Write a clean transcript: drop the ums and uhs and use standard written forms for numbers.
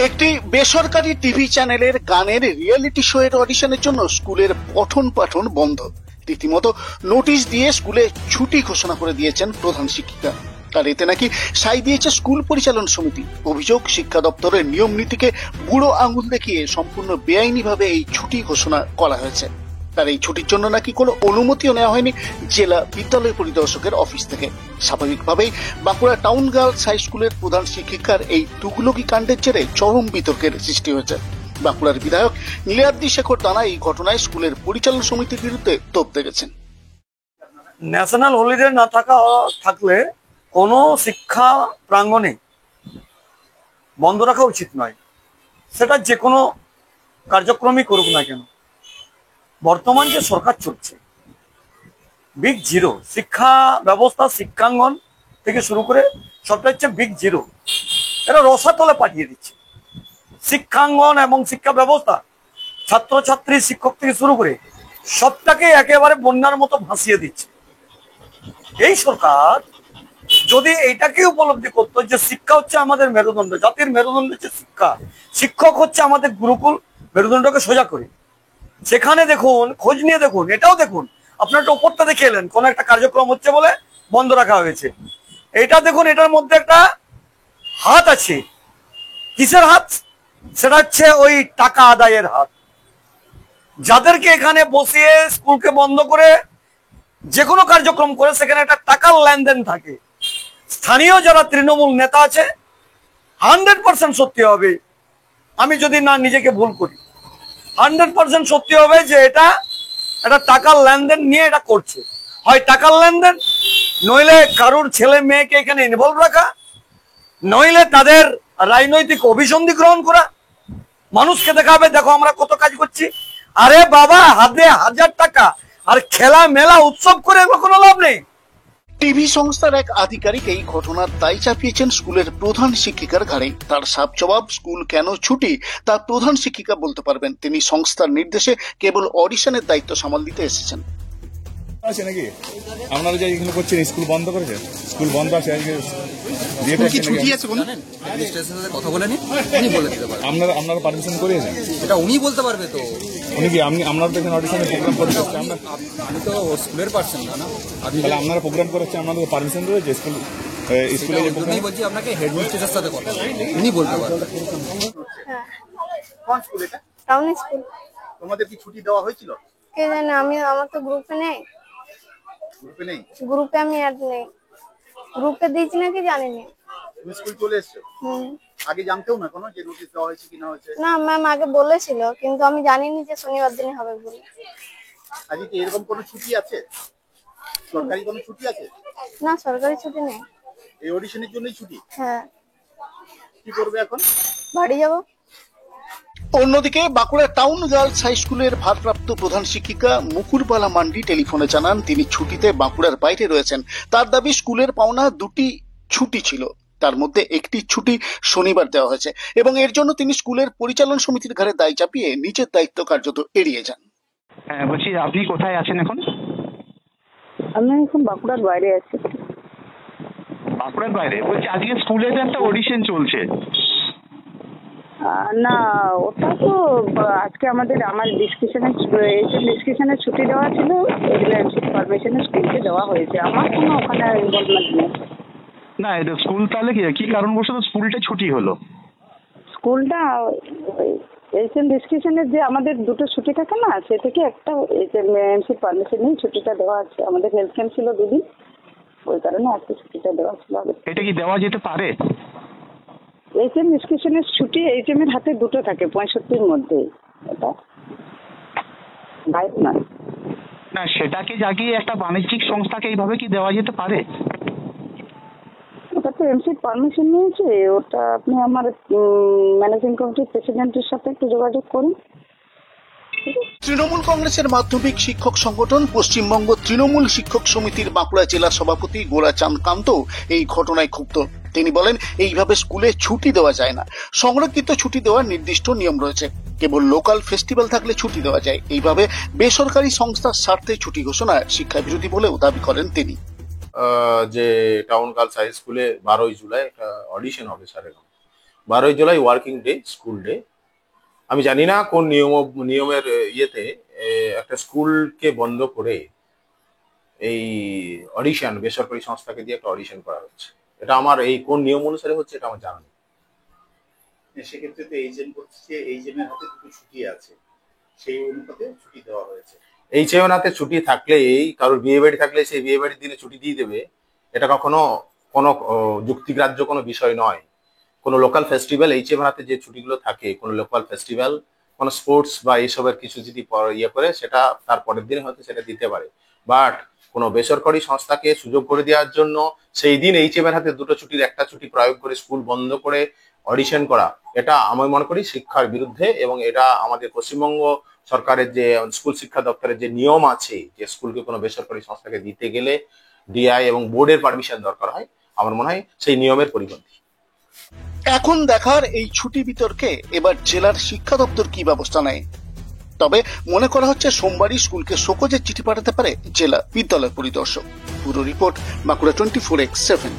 একটি বেসরকারি টিভি চ্যানেলের গানের রিয়েলিটি শো এর অডিশনের জন্য স্কুলের পঠন পাঠন বন্ধ। রীতিমতো নোটিশ দিয়ে স্কুলে ছুটি ঘোষণা করে দিয়েছেন প্রধান শিক্ষিকা। আর এতে নাকি সাই দিয়েছে স্কুল পরিচালন সমিতি। অভিযোগ, শিক্ষা দপ্তরের নিয়ম নীতিকে বুড়ো আঙুল দেখিয়ে সম্পূর্ণ বেআইনিভাবে এই ছুটি ঘোষণা করা হয়েছে। তার এই ছুটির জন্য নাকি কোনো অনুমতিও নেওয়া হয়নি জেলা বিদ্যালয় পরিদর্শকের অফিস থেকে। স্বাভাবিকভাবেই বাঁকুড়া টাউন গার্লস হাই স্কুলের প্রধান শিক্ষিকার এই তুগলকি কাণ্ডের জেরে চরম বিতর্কের সৃষ্টি হয়েছে। বাঁকুড়ার বিধায়ক নীলাদ্রি শেখর দানা এই ঘটনায় স্কুলের পরিচালন সমিতির বিরুদ্ধে তোপ দেখেছেন। ন্যাশনাল হলিডে না থাকলে কোনো শিক্ষা প্রাঙ্গণে বন্ধ রাখা উচিত নয়, সেটা যে কোনো কার্যক্রমই করুক না কেন। বর্তমান যে সরকার চলছে বিগ জিরো, শিক্ষা ব্যবস্থা শিক্ষাঙ্গন থেকে শুরু করে সবটা হচ্ছে বিগ জিরো। এরা রসাতলে পাঠিয়ে দিচ্ছে শিক্ষাঙ্গন এবং শিক্ষা ব্যবস্থা, ছাত্রছাত্রী শিক্ষক থেকে শুরু করে সবটাকে একেবারে বন্যার মতো ভাসিয়ে দিচ্ছে। এই সরকার যদি এইটাকে উপলব্ধি করতো যে শিক্ষা হচ্ছে আমাদের মেরুদণ্ড, জাতির মেরুদণ্ড হচ্ছে শিক্ষা, শিক্ষক হচ্ছে আমাদের গুরুকুল মেরুদণ্ডকে সোজা করে, সেখানে দেখুন, খোঁজ নিয়ে দেখুন, এটাও দেখুন, আপনার একটা উপরটা দেখে এলেন কোন একটা কার্যক্রম হচ্ছে বলে বন্ধ রাখা হয়েছে। এটা দেখুন, এটার মধ্যে একটা হাত আছে। কিসের হাত? সেটা হচ্ছে ওই টাকা আদায়ের হাত। যাদেরকে এখানে বসিয়ে স্কুলকে বন্ধ করে যে কোনো কার্যক্রম করে সেখানে একটা টাকার লেনদেন থাকে। স্থানীয় যারা তৃণমূল নেতা আছে 100% সত্যি হবে, আমি যদি না নিজেকে ভুল করি, 100% সত্যি হবে যে এটা একটা টাকার লেনদেন নিয়ে এটা করছে। হয় টাকার লেনদেন, নইলে কারুর ছেলে মেয়েকে এখানে ইনভলভ রাখা, নইলে তাদের রাজনৈতিক অভিসন্ধি গ্রহণ করা, মানুষকে দেখাবে দেখো আমরা কত কাজ করছি। আরে বাবা, হাতে 1000 টাকা আর খেলা মেলা উৎসব করে কোনো লাভ নেই। টিভি সংস্থার এক আধিকারিক এই ঘটনার দায় চাপিয়েছেন স্কুলের প্রধান শিক্ষিকার ঘাড়ে। তার সাফ জবাব, স্কুল কেন ছুটি তা প্রধান শিক্ষিকা বলতে পারবেন। তিনি সংস্থার নির্দেশে কেবল অডিশনের দায়িত্ব সামাল দিতে এসেছেন। আছে নাকি আপনারা যে এখানে করছেন, স্কুল বন্ধ করেছে? স্কুল বন্ধ আছে আজকে, ছুটি আছে কোনো অ্যাডমিনিস্ট্রেশনের সাথে কথা বলে নিন, উনি বলে দিতে পারবেন। আপনারা পারমিশন করিয়েছেন? এটা উনি বলতে পারবে। তো উনি কি আপনারা তো এখানে অডিশনে প্রোগ্রাম করেছেন? আমি তো স্কুলের পার্সন না, তাহলে আপনারা প্রোগ্রাম করেছেন, আপনাদের পারমিশন রয়েছে? স্কুলে যে উনি বলছি আপনাকে হেডমিস্ট্রেসের সাথে কথা উনি বলতে পারবেন। কোন স্কুল এটা? Town school. তোমাদের কি ছুটি দেওয়া হয়েছিল? কে জানে, আমার তো গ্রুপে নেই। গ্রুপে নেই? গ্রুপে আমি অ্যাড নেই। গ্রুপে দিয়েছি নাকি জানি না। তুমি স্কুল চলে এসেছো? আগে জানতেও না কোনো যে নোটিশ দেওয়া হয়েছে কিনা হয়েছে? না, ম্যাম আগে বলেছিল, কিন্তু আমি জানিনি যে শনিবার দিনে হবে বলে। আজকে কি এরকম কোনো ছুটি আছে? সরকারি কোনো ছুটি আছে? না, সরকারি ছুটি নেই। এই অডিশনের জন্যই ছুটি? হ্যাঁ। কি করবে এখন? বাড়ি যাব। অন্যদিকে বাঁকুড়া টাউন গার্লস হাই স্কুলের ভারপ্রাপ্ত প্রধান শিক্ষিকা মুকুরবালা মান্ডি টেলিফোনে জানান তিনি ছুটিতে বাঁকুড়ার বাইরে রয়েছেন। তার দাবি স্কুলের পাওনা 2টি ছুটি ছিল, তার মধ্যে একটি ছুটি শনিবার দেওয়া হয়েছে এবং এর জন্য তিনি স্কুলের পরিচালন সমিতির ঘাড়ে দায় চাপিয়ে নিজের দায়িত্ব কার্যত এড়িয়ে যান। হ্যাঁ, বলছি আপনি কোথায় আছেন এখন? আমি এখন বাঁকুড়ার বাইরে আছি। বাঁকুড়ার বাইরে? বলছি আজকে স্কুলে তো একটা অডিশন চলছে। না, ওটা তো আজকে আমার ডিসকাশনে ছুটি দেওয়া ছিল, পারমিশনে স্কুলকে দেওয়া হয়েছে। আমার কোনো ওখানে ইনভলভমেন্ট নেই। না, এটা স্কুল তাহলে কি কারণবশত স্কুলটা ছুটি হলো? স্কুলটা এইচএম ডিসকাশনের যে আমাদের 2টো ছুটি থাকে না, সে থেকে একটা এমসি পারমিশন নিয়ে ছুটিটা দেওয়া আছে। আমাদের হেলথ ক্যাম্প ছিল 2 দিন, ওই কারণে আজকে ছুটিটা দেওয়া ছিল। এটা কি দেওয়া যেতে পারে? এইচএম ডিসকাশনের ছুটি এইচএম এর হাতে 2টো থাকে 65-র মধ্যে, এটা বাইরে নয়। না, সেটাকে জাগিয়ে একটা বাণিজ্যিক সংস্থাকে এইভাবে কি দেওয়া যেতে পারে? ওটা তো এমসি পারমিশন নিয়েছে, ওটা আপনি আমার ম্যানেজিং কমিটির প্রেসিডেন্টের সাথে একটু যোগাযোগ করুন। তৃণমূল কংগ্রেসের মাধ্যমিক শিক্ষক সংগঠন পশ্চিমবঙ্গ তৃণমূল শিক্ষক সমিতির বাঁকুড়া জেলা সভাপতি গোরাচাঁদ কান্ত এই ঘটনায় ক্ষুব্ধ। তিনি বলেন, এইভাবে স্কুলে ছুটি দেওয়া যায় না। সংরক্ষিত ছুটি দেওয়ার নির্দিষ্ট নিয়ম রয়েছে, কেবল লোকাল ফেস্টিভ্যাল থাকলে ছুটি দেওয়া যায়। এইভাবে বেসরকারি সংস্থার স্বার্থে ছুটি ঘোষণা শিক্ষা বিরোধী বলেও দাবি করেন তিনি। যে টাউন গার্লস হাই স্কুলে 12ই জুলাই একটা অডিশন হবে স্যারের। 12ই July working day, school day. আমি জানি না কোন নিয়মের ইয়েতে একটা স্কুলকে বন্ধ করে এই অডিশন বেসরকারি সংস্থাকে দিয়ে একটা অডিশন করা হচ্ছে। এটা আমার এই কোন নিয়ম অনুসারে হচ্ছে এটা আমার জানা নেই। সেক্ষেত্রে তো এইচএম করছে যে এইচএম এর হাতে দুটো ছুটি আছে, সেই অনুপাতে ছুটি দেওয়া হয়েছে। এইচএম এর হাতে ছুটি থাকলেই, কারোর বিয়ে বাড়ি থাকলে সেই বিয়ে বাড়ির দিনে ছুটি দিয়ে দেবে, এটা কখনো কোনো যুক্তিগ্রাহ্য কোনো বিষয় নয়। কোনো লোকাল ফেস্টিভ্যাল, এইচএম এর হাতে যে ছুটিগুলো থাকে, কোনো লোকাল ফেস্টিভ্যাল, কোনো স্পোর্টস বা এইসবের কিছু যদি ইয়ে করে, সেটা তার পরের দিনে হয়তো সেটা দিতে পারে। বাট কোনো বেসরকারি সংস্থাকে সুযোগ করে দেওয়ার জন্য সেই দিন এইচএম এর হাতে দুটো ছুটির একটা ছুটি প্রয়োগ করে স্কুল বন্ধ করে অডিশন করা, এটা আমি মনে করি শিক্ষার বিরুদ্ধে। এবং এটা আমাদের পশ্চিমবঙ্গ সরকারের যে স্কুল শিক্ষা দপ্তরের যে নিয়ম আছে, যে স্কুলকে কোনো বেসরকারি সংস্থাকে দিতে গেলে ডিআই এবং বোর্ডের পারমিশন দরকার হয়, আমার মনে হয় সেই নিয়মের পরিপন্থী। এখন দেখার এই ছুটি বিতর্কে এবার জেলার শিক্ষা দপ্তর কি ব্যবস্থা নেয়। তবে মনে করা হচ্ছে সোমবারই স্কুলকে শোকজের চিঠি পাঠাতে পারে জেলা বিদ্যালয় পরিদর্শক। পুরো রিপোর্ট বাঁকুড়া 24x7।